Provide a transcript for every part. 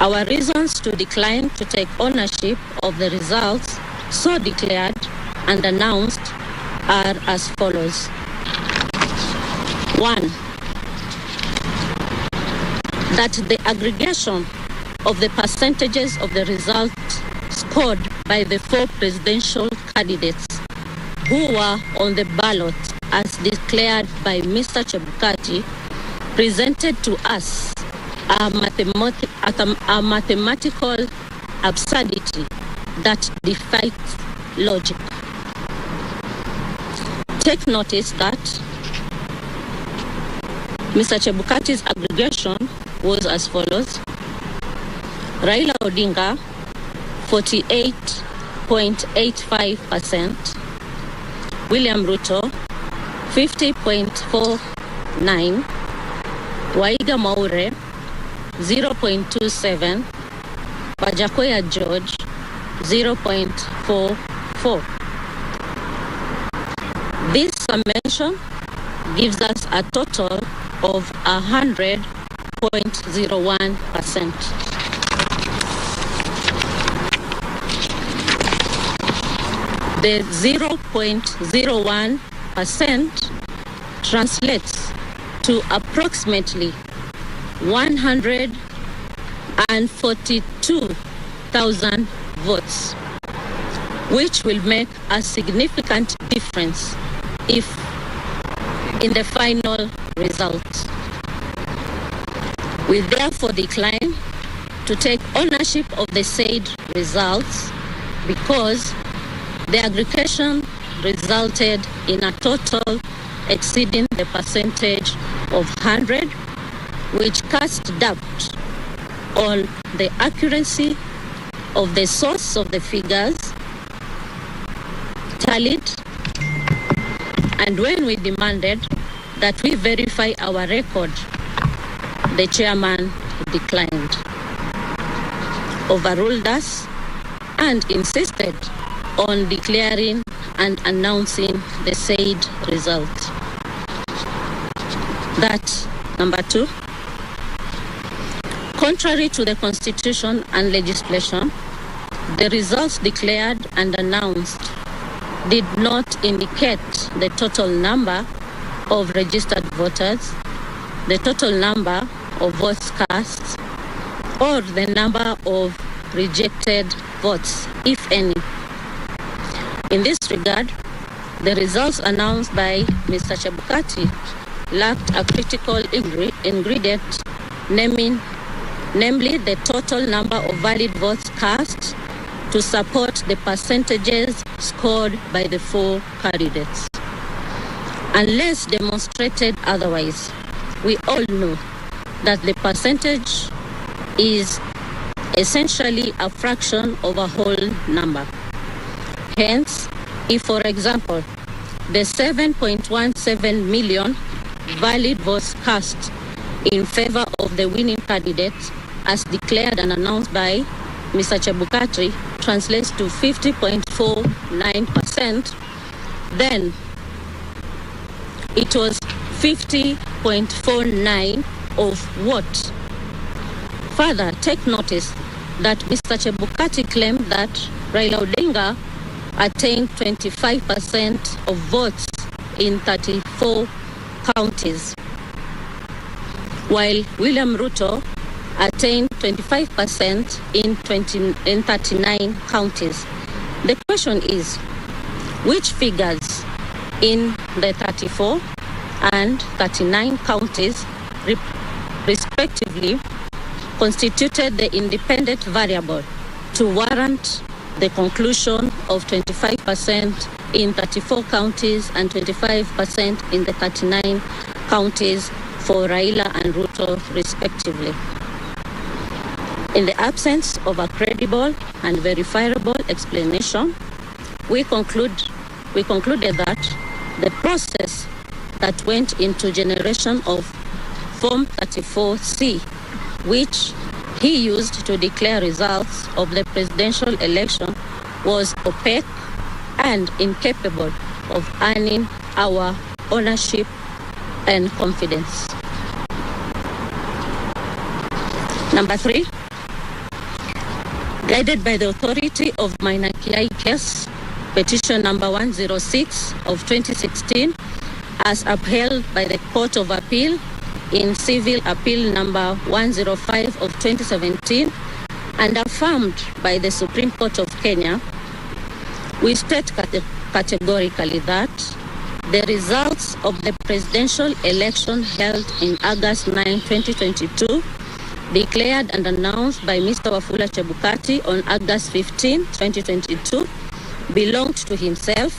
Our reasons to decline to take ownership of the results so declared and announced are as follows. 1. That the aggregation of the percentages of the results scored by the 4 presidential candidates who were on the ballot as declared by Mr. Chebukati presented to us a mathematical absurdity that defies logic. Take notice that Mr. Chebukati's aggregation was as follows. Raila Odinga, 48.85%. William Ruto, 50.49%. Waiga Maure, 0.27%. Wajakoya George, 0.44%. This summation gives us a total of 100.01%. The 0.01% translates to approximately 142,000 votes, which will make a significant difference if in the final result. We therefore decline to take ownership of the said results because the aggregation resulted in a total exceeding the percentage of 100, which cast doubt on the accuracy of the source of the figures tallied, and when we demanded that we verify our record, the chairman declined, overruled us, and insisted on declaring and announcing the said result. That, number 2, contrary to the Constitution and legislation, the results declared and announced did not indicate the total number of registered voters, the total number of votes cast, or the number of rejected votes, if any. In this regard, the results announced by Mr. Chebukati lacked a critical ingredient, namely the total number of valid votes cast to support the percentages scored by the 4 candidates. Unless demonstrated otherwise, we all know that the percentage is essentially a fraction of a whole number. Hence, if, for example, the 7.17 million valid votes cast in favor of the winning candidate, as declared and announced by Mr. Chebukati, translates to 50.49%, then it was 50.49 of what? Further, take notice that Mr. Chebukati claimed that Raila Odinga attained 25% of votes in 34 counties, while William Ruto attained 25% in 39 counties. The question is, which figures in the 34 and 39 counties respectively constituted the independent variable to warrant the conclusion of 25% in 34 counties and 25% in the 39 counties for Raila and Ruto respectively. In the absence of a credible and verifiable explanation, we concluded that the process that went into generation of Form 34C, which he used to declare results of the presidential election, was opaque and incapable of earning our ownership and confidence. Number 3, Guided by the authority of minor Kiai case, petition number 106 of 2016, as upheld by the Court of Appeal in Civil Appeal number 105 of 2017, and affirmed by the Supreme Court of Kenya, we state categorically that the results of the presidential election held in August 9, 2022, declared and announced by Mr. Wafula Chebukati on August 15, 2022, belonged to himself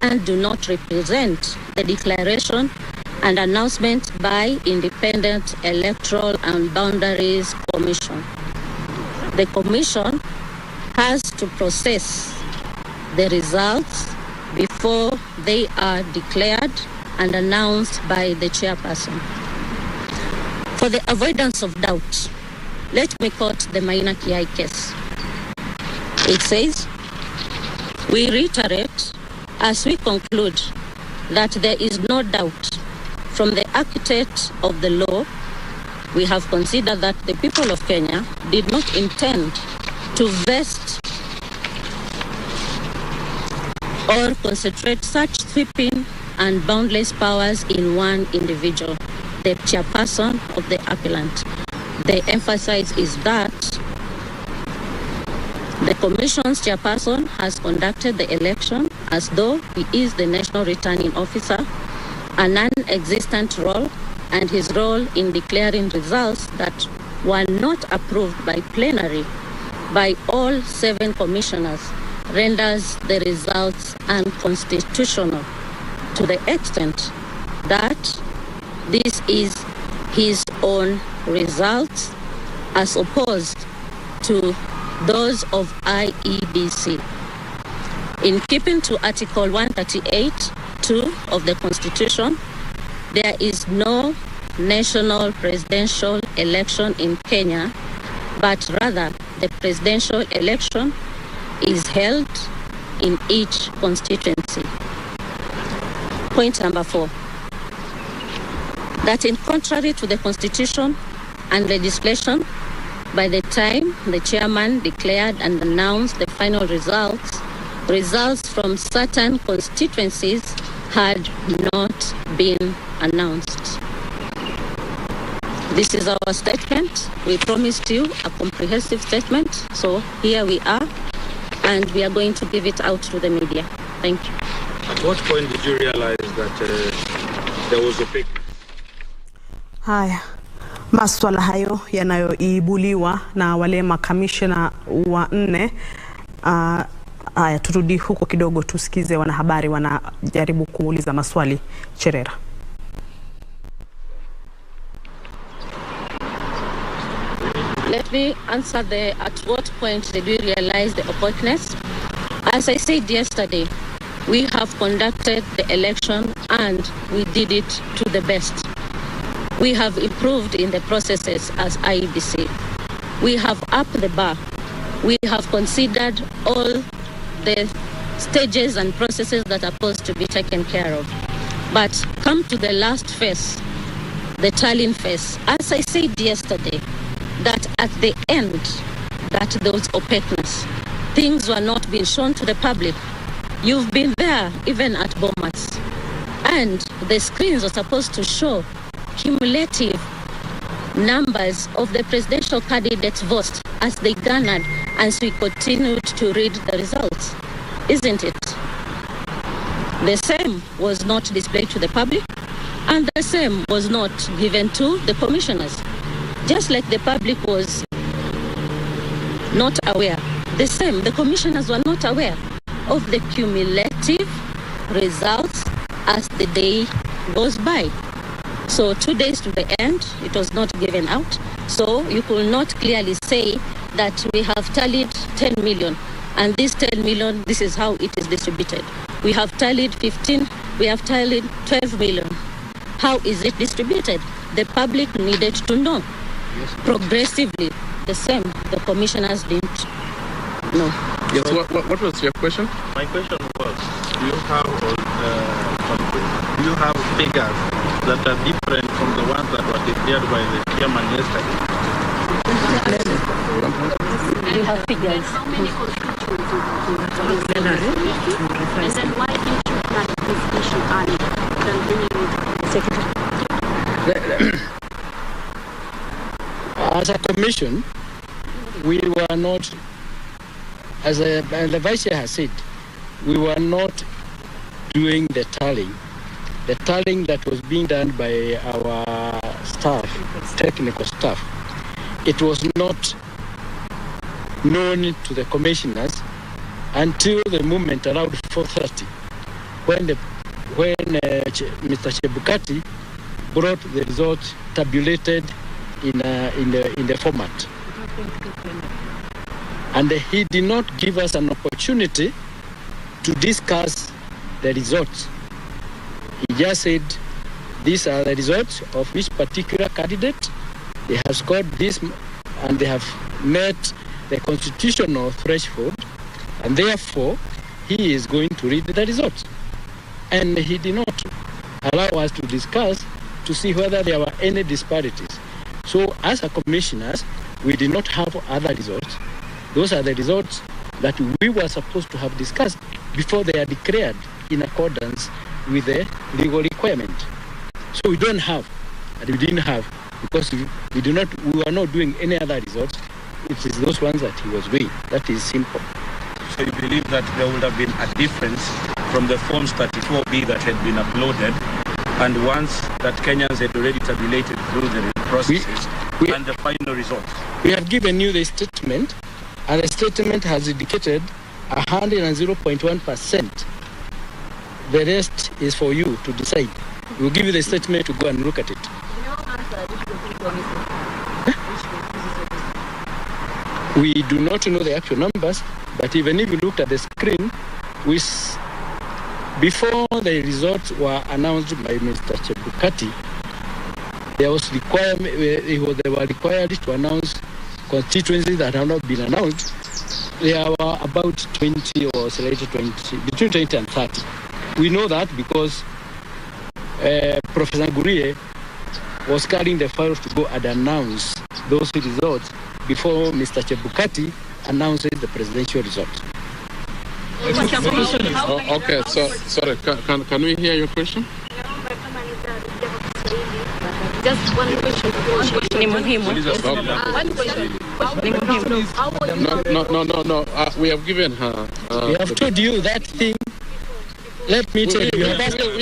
and do not represent the declaration and announcement by Independent Electoral and Boundaries Commission. The Commission has to process the results before they are declared and announced by the chairperson. For the avoidance of doubt, let me quote the minor Kiai case. It says, we reiterate as we conclude that there is no doubt from the architect of the law, we have considered that the people of Kenya did not intend to vest or concentrate such sweeping and boundless powers in one individual, the chairperson of the appellant. The emphasis is that the Commission's chairperson has conducted the election as though he is the national returning officer, a non-existent role, and his role in declaring results that were not approved by plenary by all 7 commissioners renders the results unconstitutional to the extent that this is his own results as opposed to those of IEBC. In keeping to Article 138(2) of the Constitution, there is no national presidential election in Kenya, but rather the presidential election is held in each constituency. Point number 4, that in contrary to the Constitution and legislation, by the time the chairman declared and announced the final results from certain constituencies had not been announced. This is our statement. We promised you a comprehensive statement, so here we are, and we are going to give it out to the media. Thank you. At what point did you realize that there was a fake? Haya, maswala hayo yanayoibuliwa na wale makamishna wa 4. Haya, turudi huko kidogo tusikize wanahabari wanajaribu kuuliza maswali. Cherera. Let me answer at what point did we realize the opaqueness? As I said yesterday, we have conducted the election and we did it to the best. We have improved in the processes as IEBC. We have upped the bar. We have considered all the stages and processes that are supposed to be taken care of. But come to the last phase, the tallying phase. As I said yesterday, that at the end, that there was opaqueness. Things were not being shown to the public. You've been there, even at Bomas. And the screens are supposed to show cumulative numbers of the presidential candidates' votes as they garnered as we continued to read the results. Isn't it? The same was not displayed to the public, and the same was not given to the commissioners. Just like the public was not aware, the same, the commissioners were not aware of the cumulative results as the day goes by. So 2 days to the end, it was not given out. So you could not clearly say that we have tallied 10 million, and this 10 million, this is how it is distributed. We have tallied 15, we have tallied 12 million. How is it distributed? The public needed to know. Progressively, the same, the commissioners didn't know. Yes, what was your question? My question was, do you have figures that are different from the ones that were declared by the chairman yesterday? we have figures. How many constituencies are and then why didn't you flag this issue earlier than bringing it? As a commission, we were not, as the Vice Chair has said, we were not doing the tallying. The tallying that was being done by our staff, technical staff, it was not known to the commissioners until the moment around 4:30, when Mr. Chebukati brought the results tabulated in the format. And he did not give us an opportunity to discuss the results. He just said, these are the results of each particular candidate. They have scored this and they have met the constitutional threshold, and therefore he is going to read the results. And he did not allow us to discuss to see whether there were any disparities. So as a commissioners, we did not have other results. Those are the results that we were supposed to have discussed before they are declared in accordance with the legal requirement. So we don't have, and we didn't have, because we were not doing any other results. It is those ones that he was doing. That is simple. So you believe that there would have been a difference from the Forms 34B that had been uploaded and once that Kenyans had already tabulated through the processes and the final results? We have given you the statement, and the statement has indicated 100.1%. The rest is for you to decide. We'll give you the statement to go and look at it. We do not know the actual numbers, but even if you looked at the screen, before the results were announced by Mr. Chebukati, they were required to announce constituencies that have not been announced. There were about 20 or slightly 20, between 20 and 30. We know that because Professor Gurie was carrying the files to go and announce those results before Mr. Chebukati announces the presidential results. Okay, so sorry, can we hear your question? Just one question. No. We have given her. We have told you that thing. Let me tell you. We are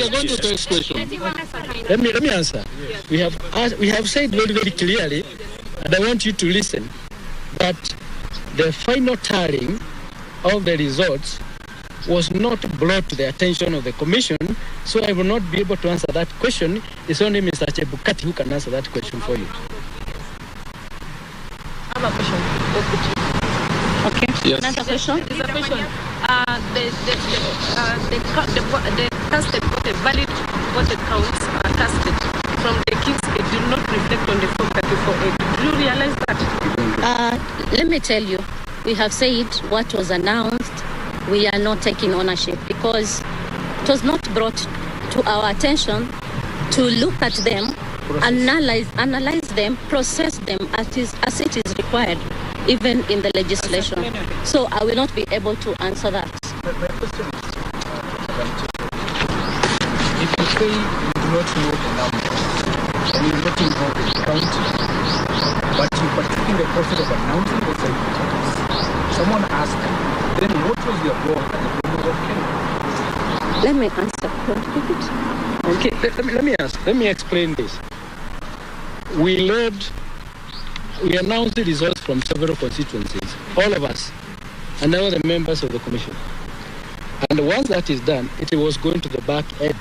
going to the next question. Let me answer. We have said very, very clearly, and I want you to listen, that the final tallying of the results was not brought to the attention of the commission, so I will not be able to answer that question. It's only Mr. Chebukati who can answer that question for you. I have a question. Okay. Yes. Another question? The casted valid voted counts are casted from the King's Gate do not reflect on the Form 34A. Do you realize that? Let me tell you, we have said what was announced. We are not taking ownership because it was not brought to our attention to look at them, analyze them, process them as it is required, even in the legislation. So I will not be able to answer that. My question is, if you say you do not know the numbers, and you do not know the count, but you partake in the process of announcing the results, someone asked, then what was your role at the beginning of Kenya? Let me answer. Okay, let me explain this. We announced the results from several constituencies, all of us, and all the members of the commission. And once that is done, it was going to the back end.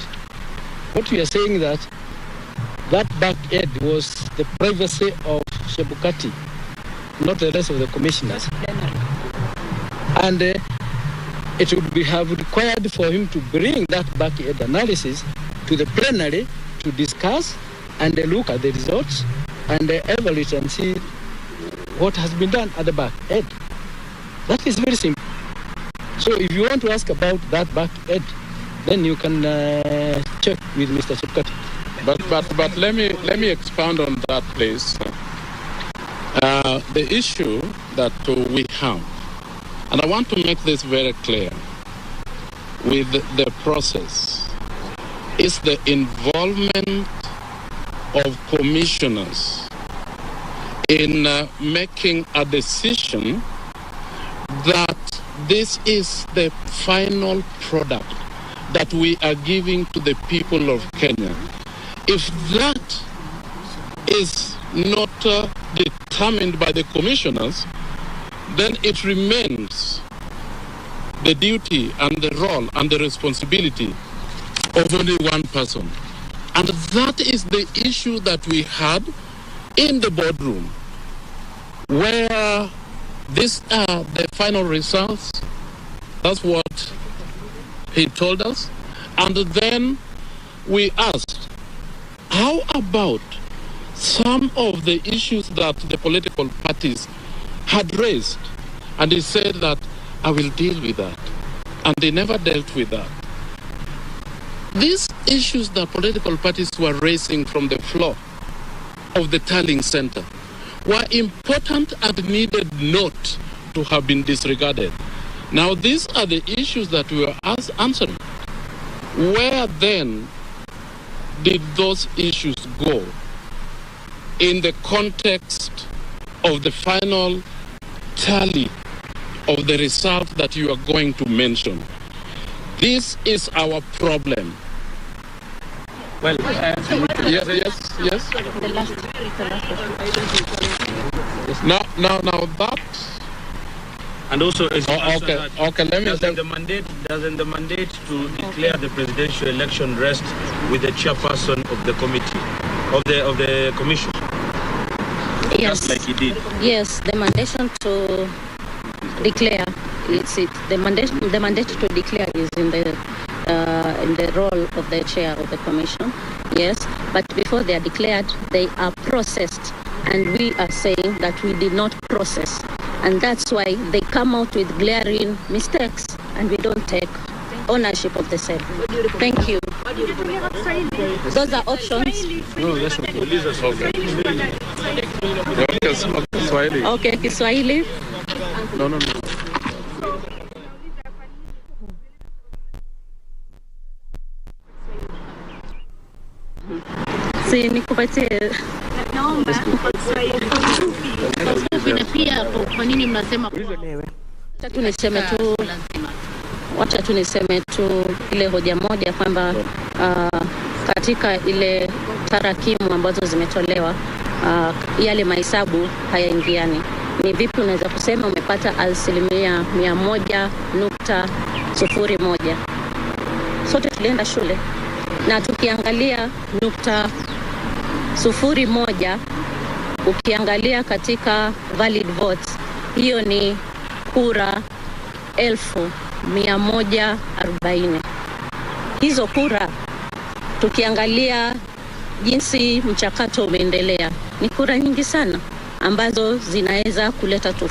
What we are saying that back end was the privacy of Chebukati, not the rest of the commissioners. And it would have required for him to bring that back end analysis to the plenary to discuss and look at the results and evaluate and see what has been done at the back end. That is very simple. So if you want to ask about that back end, then you can check with Mr. Chebukati. But let me expound on that, please. the issue that we have, and I want to make this very clear, with the process, is the involvement of commissioners in making a decision that this is the final product that we are giving to the people of Kenya. If that is not determined by the commissioners, then it remains the duty and the role and the responsibility of only one person. And that is the issue that we had in the boardroom, where these are the final results. That's what he told us. And then we asked, how about some of the issues that the political parties had raised? And he said that, I will deal with that. And they never dealt with that. These issues that political parties were raising from the floor of the tallying center were important and needed not to have been disregarded. Now, these are the issues that we were answering. Where then did those issues go in the context of the final tally of the result that you are going to mention? This is our problem. Well, yes. Now that. And also, okay. Let me. Doesn't the mandate to declare the presidential election rest with the chairperson of the committee, of the commission? Yes. Just like he did. Yes, the mandation to declare the mandate to declare is in the role of the chair of the commission. Yes, but before they are declared, they are processed, and we are saying that we did not process, and that's why they come out with glaring mistakes, and we don't take ownership of the same. Thank you. Those are options. No, that's okay. Okay, Kiswahili. No. Si nikupatie. Naomba pia kwa nini mnasema wacha tu niseme tu ile hoja moja kwamba katika ile tarakimu ambazo zimetolewa yale mahesabu hayaingiani. Ni vipi unaweza kusema umepata 100.01? Sote tulienda shule na tukiangalia 0.01, ukiangalia katika valid votes, hiyo ni kura 1140. Hizo kura, tukiangalia jinsi mchakato umeendelea, ni kura nyingi sana ambazo zinaweza kuleta